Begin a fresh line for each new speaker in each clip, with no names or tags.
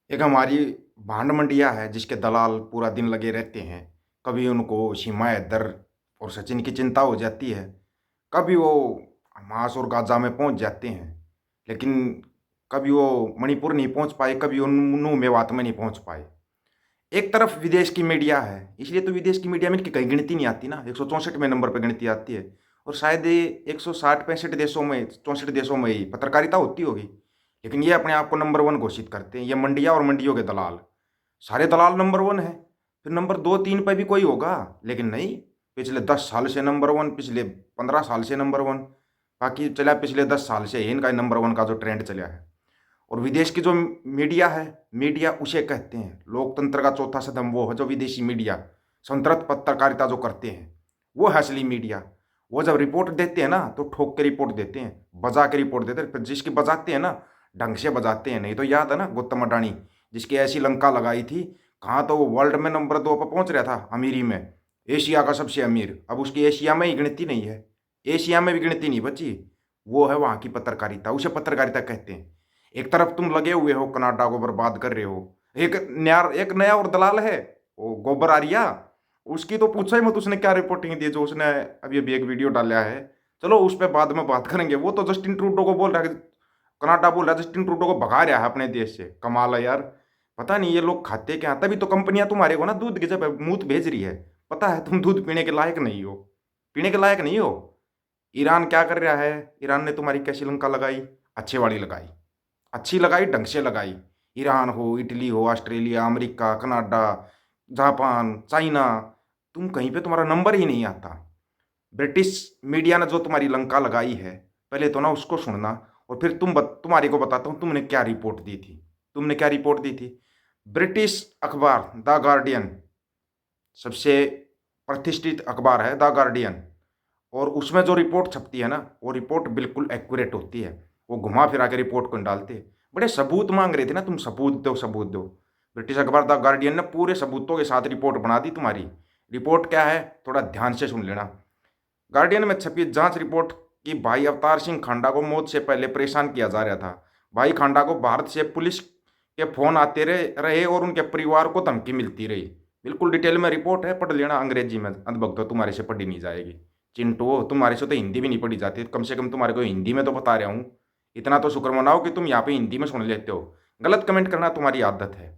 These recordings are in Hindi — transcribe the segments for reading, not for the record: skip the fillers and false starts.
एक हमारी भांड मंडिया है जिसके दलाल पूरा दिन लगे रहते हैं। कभी उनको सीमा हैदर और सचिन की चिंता हो जाती है, कभी वो मांस और गाजा में पहुंच जाते हैं। लेकिन कभी वो मणिपुर नहीं पहुंच पाए, कभी वो नूनू मेवात में नहीं पहुंच पाए। एक तरफ विदेश की मीडिया है, इसलिए तो विदेश की मीडिया में इनकी कहीं गिनती नहीं आती ना, 164वें नंबर पर गिनती आती है। और शायद ये 160 65 देशों में 64 देशों में ही पत्रकारिता होती होगी। लेकिन ये अपने आप को नंबर वन घोषित करते हैं, ये मंडिया और मंडियों के दलाल। सारे दलाल नंबर वन है, फिर नंबर दो तीन पे भी कोई होगा। लेकिन नहीं, पिछले 10 साल से नंबर वन, पिछले 15 साल से नंबर वन। बाकी चला पिछले 10 साल से इनका नंबर वन का जो ट्रेंड चला है। और विदेश की जो मीडिया है, मीडिया उसे कहते हैं लोकतंत्र का चौथा सदम, वो है जो विदेशी मीडिया संतृप्त पत्रकारिता जो करते हैं, वो है असली मीडिया। वो जब रिपोर्ट देते हैं ना तो ठोक के रिपोर्ट देते हैं, बजा के रिपोर्ट देते हैं। फिर जिसकी बजाते हैं ना, ढंग से बजाते हैं। नहीं तो याद है ना गौतम अडानी, जिसकी ऐसी लंका लगाई थी, कहाँ तो वो वर्ल्ड में नंबर 2 पर पहुंच रहा था अमीरी में, एशिया का सबसे अमीर। अब उसकी एशिया में ही गिनती नहीं है, एशिया में भी गिनती नहीं बची। वो है वहाँ की पत्रकारिता, उसे पत्रकारिता कहते हैं। एक तरफ तुम लगे हुए हो कनाडा को बर्बाद कर रहे हो, एक नया और दलाल है, वो गोबर आर्या। उसकी तो पूछा ही मत, उसने क्या रिपोर्टिंग दी जो उसने अभी अभी एक वीडियो डाला है। चलो उस पर बाद में बात करेंगे। वो तो जस्टिन ट्रूडो को बोल रहा है, कनाडा बोल रहा है जस्टिन ट्रूडो को भगा रहा है अपने देश से। कमाल है यार। पता नहीं ये लोग खाते क्या, तभी तो कंपनियां तुम्हारे को ना दूध की जब मूत भेज रही है। पता है तुम दूध पीने के लायक नहीं हो, पीने के लायक नहीं हो। ईरान क्या कर रहा है, ईरान ने तुम्हारी कैसी लंका लगाई, अच्छे वाली लगाई, अच्छी लगाई, ढंग से लगाई। ईरान हो, इटली हो, Australia, America, Canada, Japan, China, तुम कहीं पे तुम्हारा नंबर ही नहीं आता। ब्रिटिश मीडिया ने जो तुम्हारी लंका लगाई है, पहले तो ना उसको सुनना। और फिर तुम्हारे को बताता हूँ तुमने क्या रिपोर्ट दी थी। तुमने क्या रिपोर्ट दी थी? ब्रिटिश अखबार द गार्डियन, सबसे प्रतिष्ठित अखबार है द गार्डियन, और उसमें जो रिपोर्ट छपती है ना, वो रिपोर्ट बिल्कुल एक्यूरेट होती है। वो घुमा फिरा के रिपोर्ट को डालते हैं। बड़े सबूत मांग रहे थे ना तुम, सबूत दो सबूत दो। ब्रिटिश अखबार द गार्डियन ने पूरे सबूतों के साथ रिपोर्ट बना दी तुम्हारी। रिपोर्ट क्या है, थोड़ा ध्यान से सुन लेना। गार्डियन में छपी जांच रिपोर्ट कि भाई अवतार सिंह खांडा को मौत से पहले परेशान किया जा रहा था। भाई खांडा को भारत से पुलिस के फोन आते रहे और उनके परिवार को धमकी मिलती रही। बिल्कुल डिटेल में रिपोर्ट है, पढ़ लेना अंग्रेजी में, अंधभक्त तुम्हारे से पढ़ी नहीं जाएगी। चिंटू तुम्हारे से तो हिंदी भी नहीं पढ़ी जाती, कम से कम तुम्हारे को हिंदी में तो बता रहा हूँ। इतना तो शुक्र मनाओ कि तुम यहाँ पे हिंदी में सुन लेते हो। गलत कमेंट करना तुम्हारी आदत है।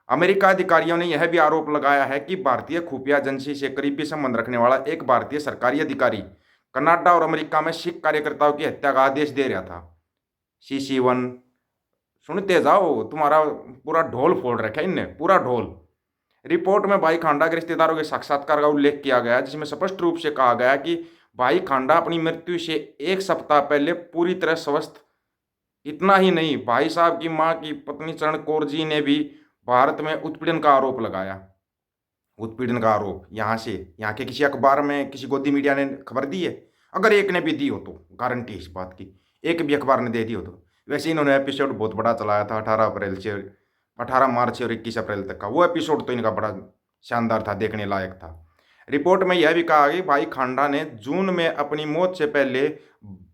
अमेरिका अधिकारियों ने यह भी आरोप लगाया है कि भारतीय खुफिया एजेंसी से करीबी संबंध रखने वाला एक भारतीय सरकारी अधिकारी कनाडा और अमेरिका में सिख कार्यकर्ताओं की हत्या का आदेश दे रहा था। CC1 सुनते जाओ, तुम्हारा पूरा ढोल फोड़ रखा है इनने, पूरा ढोल। रिपोर्ट में भाई खांडा के रिश्तेदारों के साक्षात्कार का उल्लेख किया गया, जिसमें स्पष्ट रूप से कहा गया कि भाई खांडा अपनी मृत्यु से एक सप्ताह पहले पूरी तरह स्वस्थ। इतना ही नहीं, भाई साहब की मां की पत्नी चरण कौर जी ने भी भारत में उत्पीड़न का आरोप लगाया। उत्पीड़न का आरोप यहाँ से, यहाँ के किसी अखबार में, किसी गोदी मीडिया ने खबर दी है? अगर एक ने भी दी हो तो गारंटी इस बात की, एक भी अखबार ने दे दी हो तो। वैसे इन्होंने एपिसोड बहुत बड़ा चलाया था 18 अप्रैल से, 18 मार्च से और 21 अप्रैल तक का। वो एपिसोड तो इनका बड़ा शानदार था, देखने लायक था। रिपोर्ट में यह भी कहा कि भाई खांडा ने जून में अपनी मौत से पहले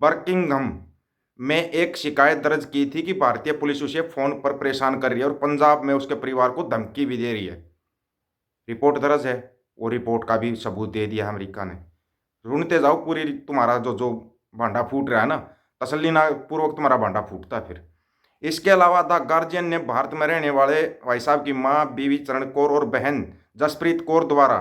बर्किंघम में एक शिकायत दर्ज की थी कि भारतीय पुलिस उसे फोन पर परेशान कर रही है और पंजाब में उसके परिवार को धमकी भी दे रही है। रिपोर्ट दर्ज है, वो रिपोर्ट का भी सबूत दे दिया अमेरिका ने। ढूंढते जाओ पूरी, तुम्हारा जो जो भांडा फूट रहा है ना, तसल्ली ना पूर्वक तुम्हारा भांडा फूटता है फिर। इसके अलावा द गार्जियन ने भारत में रहने वाले भाई साहब की मां बीवी चरण कौर और बहन जसप्रीत कौर द्वारा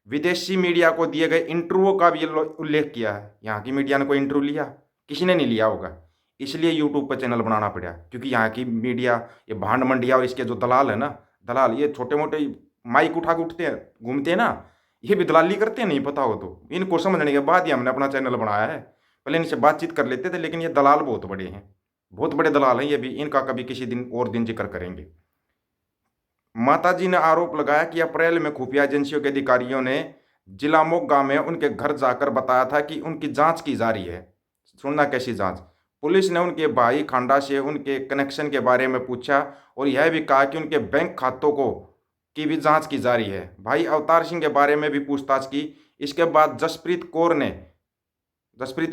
विदेशी मीडिया को दिए गए इंटरव्यू का भी उल्लेख किया है। यहाँ की मीडिया ने कोई इंटरव्यू लिया? किसी ने नहीं लिया होगा, इसलिए यूट्यूब पर चैनल बनाना पड़ा। क्योंकि यहाँ की मीडिया, ये भांड मंडिया और इसके जो दलाल है ना, दलाल ये छोटे मोटे माइक उठा के उठते हैं, घूमते हैं ना, ये भी दलाली करते हैं। नहीं पता हो तो इनको समझने के बाद ही हमने अपना चैनल बनाया है। पहले इनसे बातचीत कर लेते थे, लेकिन ये दलाल बहुत बड़े हैं, बहुत बड़े दलाल हैं ये भी। इनका कभी किसी दिन और दिन जिक्र करेंगे। माताजी ने आरोप लगाया कि अप्रैल में खुफिया एजेंसियों के अधिकारियों ने जिला मोगा में उनके घर जाकर बताया था कि उनकी जांच की जा रही है। सुनना कैसी जांच? पुलिस ने उनके भाई खांडा से उनके कनेक्शन के बारे में पूछा और यह भी कहा कि उनके बैंक खातों को की भी जांच की जा रही है। भाई अवतार सिंह के बारे में भी पूछताछ की। इसके बाद जसप्रीत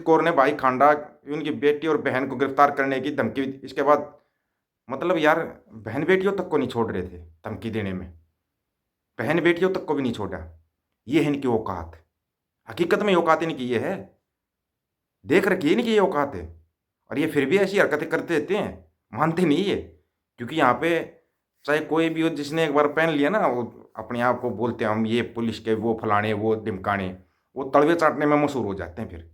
कौर ने भाई खांडा, उनकी बेटी और बहन को गिरफ्तार करने की धमकी। इसके बाद मतलब यार, बहन बेटियों तक को नहीं छोड़ रहे थे धमकी देने में, बहन बेटियों तक को भी नहीं छोड़ा। ये है इनकी औकात, हकीकत में औकात इनकी ये है, देख रखी है इनकी ये औकात है। और ये फिर भी ऐसी हरकतें करते रहते हैं, मानते नहीं है। क्योंकि यहाँ पे चाहे कोई भी हो, जिसने एक बार पहन लिया ना, वो अपने आप को बोलते हैं हम ये पुलिस के वो फलाने वो ढिमकाने, वो तलवे चाटने में मशहूर हो जाते हैं। फिर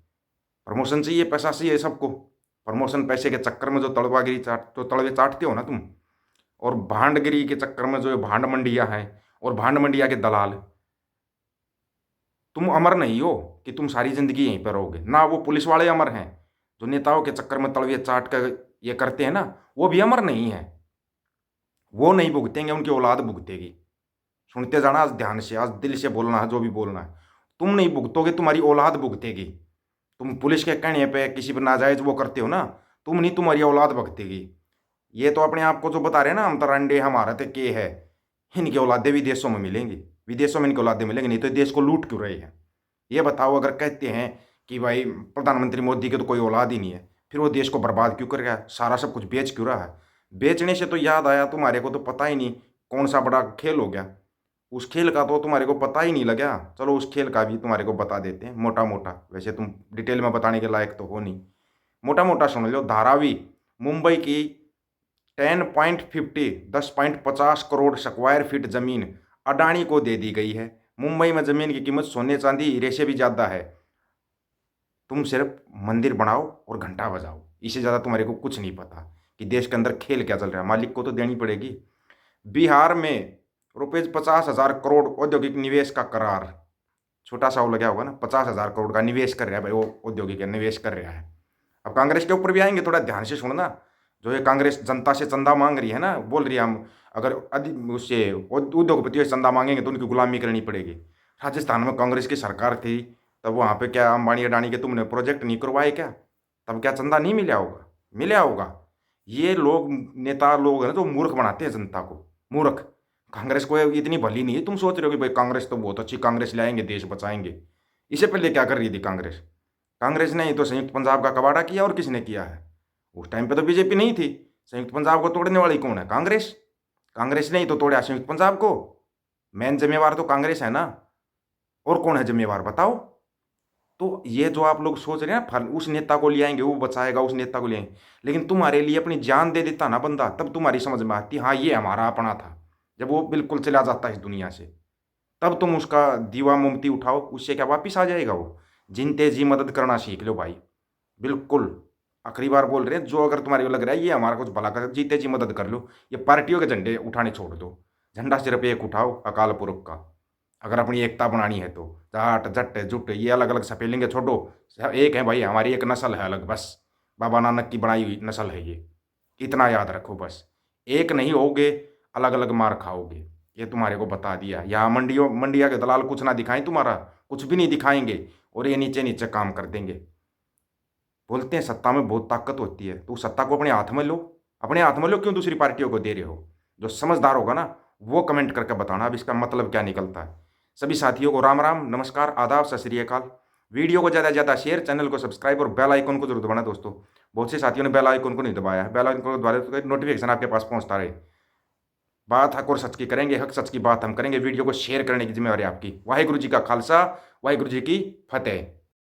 प्रमोशन चाहिए, पैसा चाहिए सबको, प्रमोशन पैसे के चक्कर में जो तलवागिरी चाट जो तलवे चाटते हो ना तुम, और भांडगिरी के चक्कर में जो भांड मंडिया है और भांड मंडिया के दलाल, तुम अमर नहीं हो कि तुम सारी जिंदगी यहीं पर रहोगे ना। वो पुलिस वाले अमर हैं जो नेताओं के चक्कर में तलवे चाट कर ये करते हैं ना, वो भी अमर नहीं है। वो नहीं भुगतेंगे, उनकी औलाद भुगतेगी। सुनते जाना आज ध्यान से, आज दिल से बोलना है जो भी बोलना है। तुम नहीं भुगतोगे, तुम्हारी औलाद भुगतेगी। तुम पुलिस के कहने पे किसी पर नाजायज वो करते हो ना, तुम नहीं, तुम्हारी औलाद भुगतेगी। ये तो अपने आप को जो बता रहे हैं ना, हम तो अंडे हमारा तो के है, इनकी औलादे विदेशों में मिलेंगी, विदेशों में इनकी औलादे मिलेंगी। नहीं तो देश को लूट क्यों रहे हैं ये बताओ। अगर कहते हैं कि भाई प्रधानमंत्री मोदी की तो कोई औलाद ही नहीं है, फिर वो देश को बर्बाद क्यों कर रहा है, सारा सब कुछ बेच क्यों रहा है। बेचने से तो याद आया, तुम्हारे को तो पता ही नहीं कौन सा बड़ा खेल हो गया, उस खेल का तो तुम्हारे को पता ही नहीं लगा। चलो उस खेल का भी तुम्हारे को बता देते हैं मोटा मोटा, वैसे तुम डिटेल में बताने के लायक तो हो नहीं। मोटा मोटा सुन लो। धारावी मुंबई की 10.50 करोड़ स्क्वायर फीट जमीन अडानी को दे दी गई है। मुंबई में जमीन की कीमत सोने चांदी हीरे से भी ज़्यादा है। तुम सिर्फ मंदिर बनाओ और घंटा बजाओ, इससे ज़्यादा तुम्हारे को कुछ नहीं पता कि देश के अंदर खेल क्या चल रहा है। मालिक को तो देनी पड़ेगी। बिहार में ₹50,000 करोड़ औद्योगिक निवेश का करार। छोटा सा वो लगा होगा ना, 50,000 करोड़ का निवेश कर रहा है भाई, वो औद्योगिक निवेश कर रहा है। अब कांग्रेस के ऊपर भी आएंगे, थोड़ा ध्यान से सुनना। जो ये कांग्रेस जनता से चंदा मांग रही है ना, बोल रही है हम अगर उससे उद्योगपतियों से चंदा मांगेंगे तो उनकी गुलामी करनी पड़ेगी। राजस्थान में कांग्रेस की सरकार थी, तब वहाँ पे क्या अंबानी अडानी के तुमने प्रोजेक्ट नहीं करवाए क्या? तब क्या चंदा नहीं मिला होगा? मिला होगा। ये लोग नेता लोग हैं ना जो मूर्ख बनाते हैं जनता को, मूर्ख। कांग्रेस को इतनी भली नहीं है। तुम सोच रहे हो कि भाई कांग्रेस तो बहुत अच्छी, कांग्रेस लाएंगे देश बचाएंगे। इससे पहले क्या कर रही थी कांग्रेस? कांग्रेस ने ही तो संयुक्त पंजाब का कबाड़ा किया, और किसने किया है? उस टाइम पे तो बीजेपी नहीं थी। संयुक्त पंजाब को तोड़ने वाली कौन है? कांग्रेस। कांग्रेस ने ही तो तोड़ा संयुक्त पंजाब को। मेन जिम्मेवार तो कांग्रेस है ना, और कौन है जिम्मेवार बताओ। तो ये जो आप लोग सोच रहे हैं ना, फल उस नेता को ले आएंगे वो बचाएगा, उस नेता को ले आएंगे, लेकिन तुम्हारे लिए अपनी जान दे देता ना बंदा, तब तुम्हारी समझ में आती हाँ ये हमारा अपना था। जब वो बिल्कुल चला जाता है इस दुनिया से, तब तुम उसका दीवा मोमती उठाओ, उससे क्या वापिस आ जाएगा वो? जिनते जी मदद करना सीख लो भाई, बिल्कुल। आखिरी बार बोल रहे हैं, जो अगर तुम्हारे को लग रहा है ये हमारा कुछ भला कर, जीते जी मदद कर लो। ये पार्टियों के झंडे उठाने छोड़ दो, झंडा सिर्फ एक उठाओ, अकाल पुरख का। अगर अपनी एकता बनानी है तो जाट जट जुट ये अलग अलग सपेलेंगे छोड़ो। एक है भाई, हमारी एक नस्ल है अलग, बस बाबा नानक की बनाई हुई नस्ल है ये, इतना याद रखो बस। एक नहीं होगे, अलग अलग मार खाओगे, ये तुम्हारे को बता दिया। यहाँ मंडिया के दलाल कुछ ना दिखाएं, तुम्हारा कुछ भी नहीं दिखाएंगे, और ये नीचे नीचे काम कर देंगे। बोलते हैं सत्ता में बहुत ताकत होती है, तो सत्ता को अपने हाथ में लो, अपने हाथ में लो, क्यों दूसरी पार्टियों को दे रहे हो? जो समझदार होगा ना वो कमेंट करके बताना अब इसका मतलब क्या निकलता है। सभी साथियों को राम राम, नमस्कार, आदाब, सत श्री अकाल। वीडियो को ज़्यादा से ज़्यादा शेयर, चैनल को सब्सक्राइब और बेल आइकन को जरूर दबाना दोस्तों। बहुत से साथियों ने बेल आइकन को नहीं दबाया है, बेल आइकन को दबा दे तो नोटिफिकेशन आपके पास पहुंचता रहे। बात हक और सच की करेंगे, हक सच की बात हम करेंगे। वीडियो को शेयर करने की जिम्मेवारी आपकी। वाहिगुरु जी का खालसा, वाहिगुरु जी की फतेह।